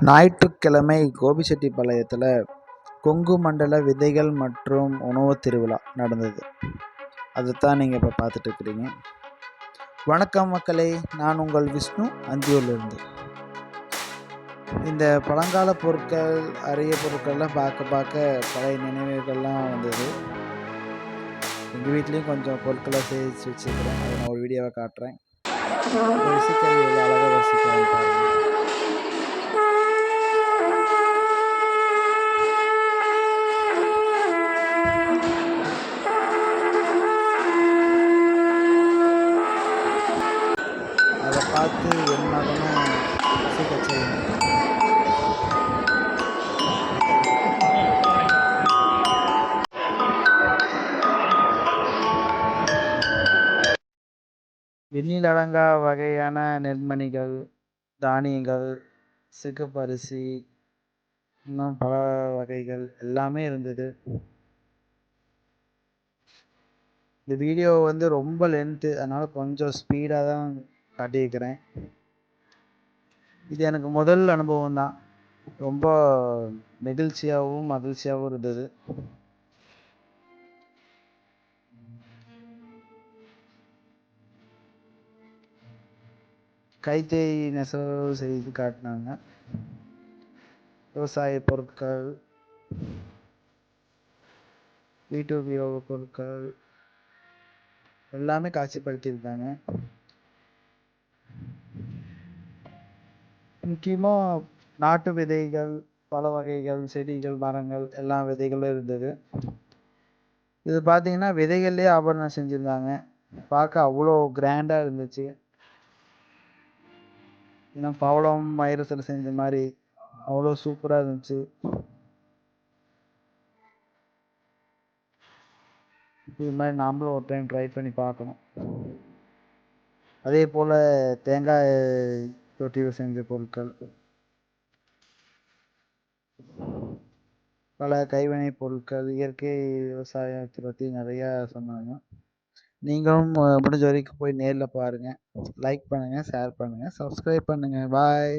ஞாயிற்றுக்கிழமை கோபிச்செட்டிப்பாளையத்தில் கொங்கு மண்டல விதைகள் மற்றும் உணவு திருவிழா நடந்தது. அதுதான் நீங்கள் இப்போ பார்த்துட்டு இருக்கிறீங்க. வணக்கம் மக்களே, நான் உங்கள் விஷ்ணு, அந்தியூர்லேருந்து. இந்த பழங்கால பொருட்கள், அரிய பொருட்கள்லாம் பார்க்க பழைய நினைவுகள்லாம் வந்தது. எங்கள் வீட்லேயும் கொஞ்சம் பொருட்களை சேமித்து வச்சுருக்கிறேன். அதை நான் ஒரு வீடியோவை காட்டுறேன். விசைக்கறி அழகாக வசிக்கிறேன் பாருங்கள். அதை பார்த்து என் மகனும் ரசிக்க செய்யணும். எண்ணில் அடங்கா வகையான நெல்மணிகள், தானியங்கள், சிகப்பரிசி, இன்னும் பல வகைகள் எல்லாமே இருந்தது. இந்த வீடியோ ரொம்ப லென்த்து, அதனால் கொஞ்சம் ஸ்பீடாக தான் காட்டியிருக்கிறேன். இது எனக்கு முதல் அனுபவம் தான். ரொம்ப நெகிழ்ச்சியாகவும் மகிழ்ச்சியாகவும் இருந்தது. கைத்தறி நெசவு செய்து காட்டினாங்க. விவசாய பொருட்கள், வீட்டு உபயோக பொருட்கள் எல்லாமே காட்சிப்படுத்தியிருந்தாங்க. முக்கியமாக நாட்டு விதைகள், பல வகைகள், செடிகள், மரங்கள் எல்லா விதைகளும் இருந்தது. இது பார்த்தீங்கன்னா விதைகள்லேயே ஆபரணம் செஞ்சுருந்தாங்க. பார்க்க அவ்வளோ கிராண்டாக இருந்துச்சு. இன்னும் பவளம் வைரத்தில் செஞ்ச மாதிரி அவ்வளோ சூப்பராக இருந்துச்சு. இது மாதிரி நாமளும் ஒரு டைம் ட்ரை பண்ணி பார்க்கணும். அதே போல் தேங்காய் தொட்டியில் செஞ்ச பொருட்கள், பல கைவினை பொருட்கள், இயற்கை விவசாயத்தை பற்றி நிறையா சொன்னாங்க. நீங்களும் முடிஞ்ச வரைக்கும் போய் நேரில் பாருங்கள். லைக் பண்ணுங்கள், ஷேர் பண்ணுங்கள், சப்ஸ்கிரைப் பண்ணுங்கள். பாய்.